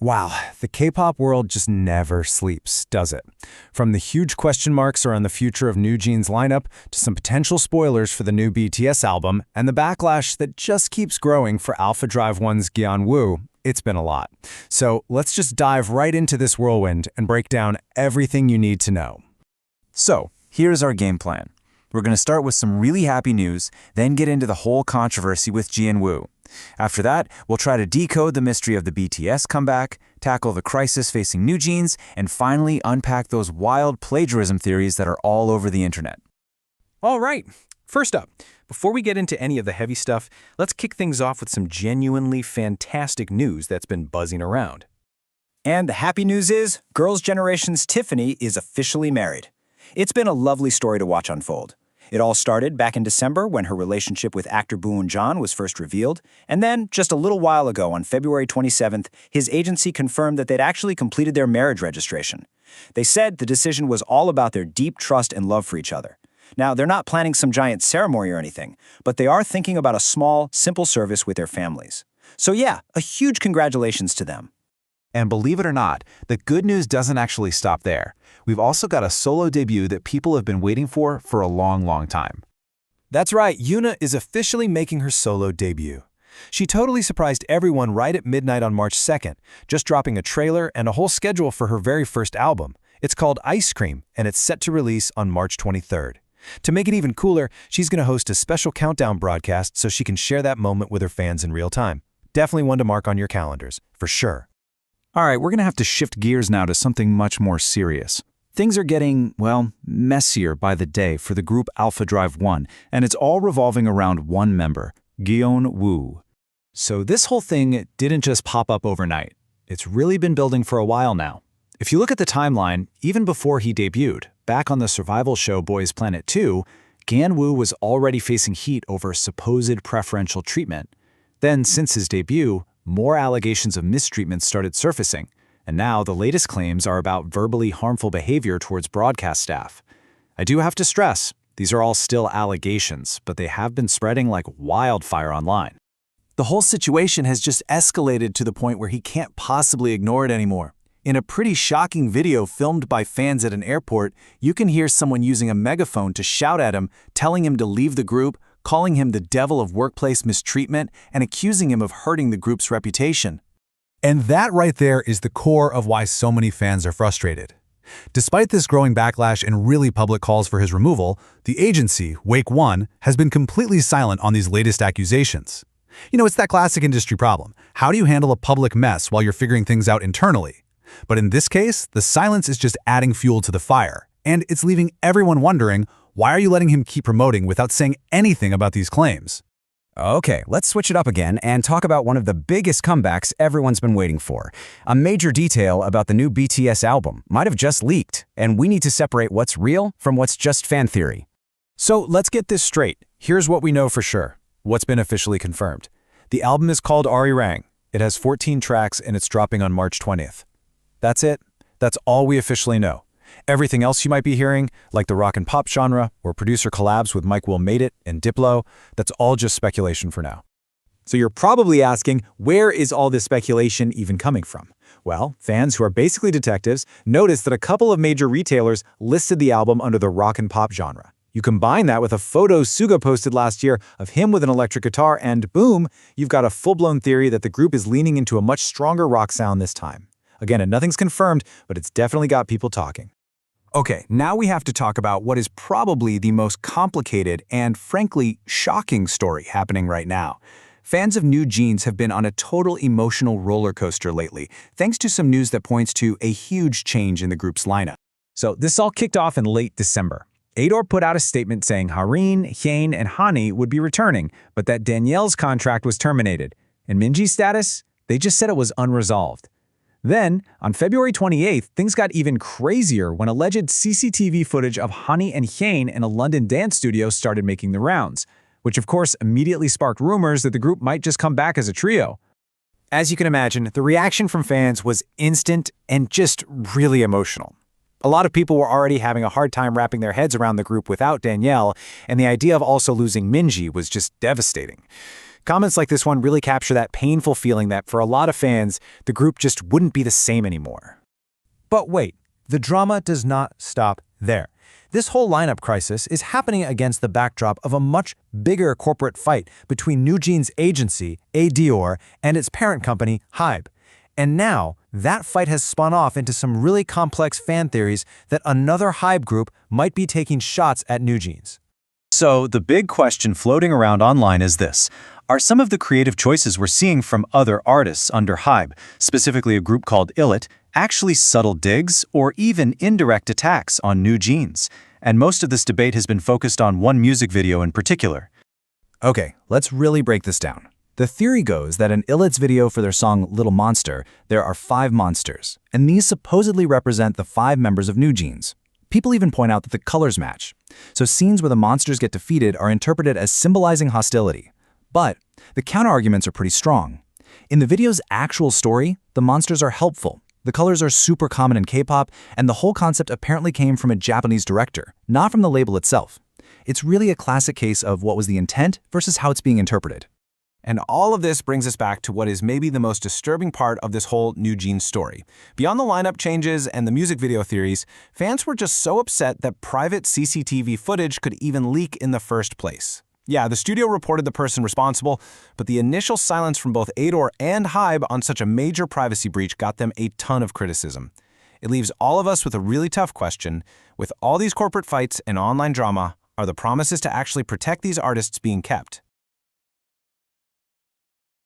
Wow, the K-pop world just never sleeps, does it? From the huge question marks around the future of New Jeans' lineup to some potential spoilers for the new BTS album and the backlash that just keeps growing for Alpha Drive One's Woo, it's been a lot. So let's just dive right into this whirlwind and break down everything you need to know. So, here's our game plan. We're going to start with some really happy news, then get into the whole controversy with Woo. After that, we'll try to decode the mystery of the BTS comeback, tackle the crisis facing New Jeans, and finally unpack those wild plagiarism theories that are all over the internet. All right, first up, before we get into any of the heavy stuff, let's kick things off with some genuinely fantastic news that's been buzzing around. And the happy news is, Girls' Generation's Tiffany is officially married. It's been a lovely story to watch unfold. It all started back in December when her relationship with actor Boo Eun-jan was first revealed, and then, just a little while ago on February 27th, his agency confirmed that they'd actually completed their marriage registration. They said the decision was all about their deep trust and love for each other. Now, they're not planning some giant ceremony or anything, but they are thinking about a small, simple service with their families. So yeah, a huge congratulations to them. And believe it or not, the good news doesn't actually stop there. We've also got a solo debut that people have been waiting for a long time. That's right, Yoona is officially making her solo debut. She totally surprised everyone right at midnight on March 2nd, just dropping a trailer and a whole schedule for her very first album. It's called Ice Cream, and it's set to release on March 23rd. To make it even cooler, she's going to host a special countdown broadcast so she can share that moment with her fans in real time. Definitely one to mark on your calendars, for sure. All right, we're going to have to shift gears now to something much more serious. Things are getting, well, messier by the day for the group Alpha Drive One, and it's all revolving around one member, Woo. So this whole thing didn't just pop up overnight. It's really been building for a while now. If you look at the timeline, even before he debuted, back on the survival show Boys Planet 2, Woo was already facing heat over supposed preferential treatment. Then, since his debut, more allegations of mistreatment started surfacing, and now the latest claims are about verbally harmful behavior towards broadcast staff. I do have to stress, these are all still allegations, but they have been spreading like wildfire online. The whole situation has just escalated to the point where he can't possibly ignore it anymore. In a pretty shocking video filmed by fans at an airport, you can hear someone using a megaphone to shout at him, telling him to leave the group, calling him the devil of workplace mistreatment, and accusing him of hurting the group's reputation. And that right there is the core of why so many fans are frustrated. Despite this growing backlash and really public calls for his removal, the agency, Wake One, has been completely silent on these latest accusations. You know, it's that classic industry problem. How do you handle a public mess while you're figuring things out internally? But in this case, the silence is just adding fuel to the fire, and it's leaving everyone wondering, why are you letting him keep promoting without saying anything about these claims? Okay, let's switch it up again and talk about one of the biggest comebacks everyone's been waiting for. A major detail about the new BTS album might have just leaked, and we need to separate what's real from what's just fan theory. So let's get this straight. Here's what we know for sure. What's been officially confirmed. The album is called Arirang. It has 14 tracks and it's dropping on March 20th. That's it. That's all we officially know. Everything else you might be hearing, like the rock and pop genre, or producer collabs with Mike Will Made It and Diplo, that's all just speculation for now. So you're probably asking, where is all this speculation even coming from? Well, fans who are basically detectives noticed that a couple of major retailers listed the album under the rock and pop genre. You combine that with a photo Suga posted last year of him with an electric guitar, and boom, you've got a full-blown theory that the group is leaning into a much stronger rock sound this time. Again, nothing's confirmed, but it's definitely got people talking. Okay, now we have to talk about what is probably the most complicated and, frankly, shocking story happening right now. Fans of New Jeans have been on a total emotional roller coaster lately, thanks to some news that points to a huge change in the group's lineup. So this all kicked off in late December. Ador put out a statement saying Harin, Hyun, and Hani would be returning, but that Danielle's contract was terminated. And Minji's status? They just said it was unresolved. Then, on February 28th, things got even crazier when alleged CCTV footage of Hani and Hyun in a London dance studio started making the rounds, which of course immediately sparked rumors that the group might just come back as a trio. As you can imagine, the reaction from fans was instant and just really emotional. A lot of people were already having a hard time wrapping their heads around the group without Danielle, and the idea of also losing Minji was just devastating. Comments like this one really capture that painful feeling that for a lot of fans, the group just wouldn't be the same anymore. But wait, the drama does not stop there. This whole lineup crisis is happening against the backdrop of a much bigger corporate fight between NewJeans' agency, A. Dior, and its parent company, Hybe. And now, that fight has spun off into some really complex fan theories that another Hybe group might be taking shots at NewJeans. So, the big question floating around online is this. Are some of the creative choices we're seeing from other artists under Hybe, specifically a group called Illit, actually subtle digs or even indirect attacks on NewJeans? And most of this debate has been focused on one music video in particular. Okay, let's really break this down. The theory goes that in Illit's video for their song Little Monster, there are 5 monsters, and these supposedly represent the 5 members of NewJeans. People even point out that the colors match. So scenes where the monsters get defeated are interpreted as symbolizing hostility. But the counterarguments are pretty strong. In the video's actual story, the monsters are helpful. The colors are super common in K-pop, and the whole concept apparently came from a Japanese director, not from the label itself. It's really a classic case of what was the intent versus how it's being interpreted. And all of this brings us back to what is maybe the most disturbing part of this whole NewJeans story. Beyond the lineup changes and the music video theories, fans were just so upset that private CCTV footage could even leak in the first place. Yeah, the studio reported the person responsible, but the initial silence from both Ador and Hybe on such a major privacy breach got them a ton of criticism. It leaves all of us with a really tough question. With all these corporate fights and online drama, are the promises to actually protect these artists being kept?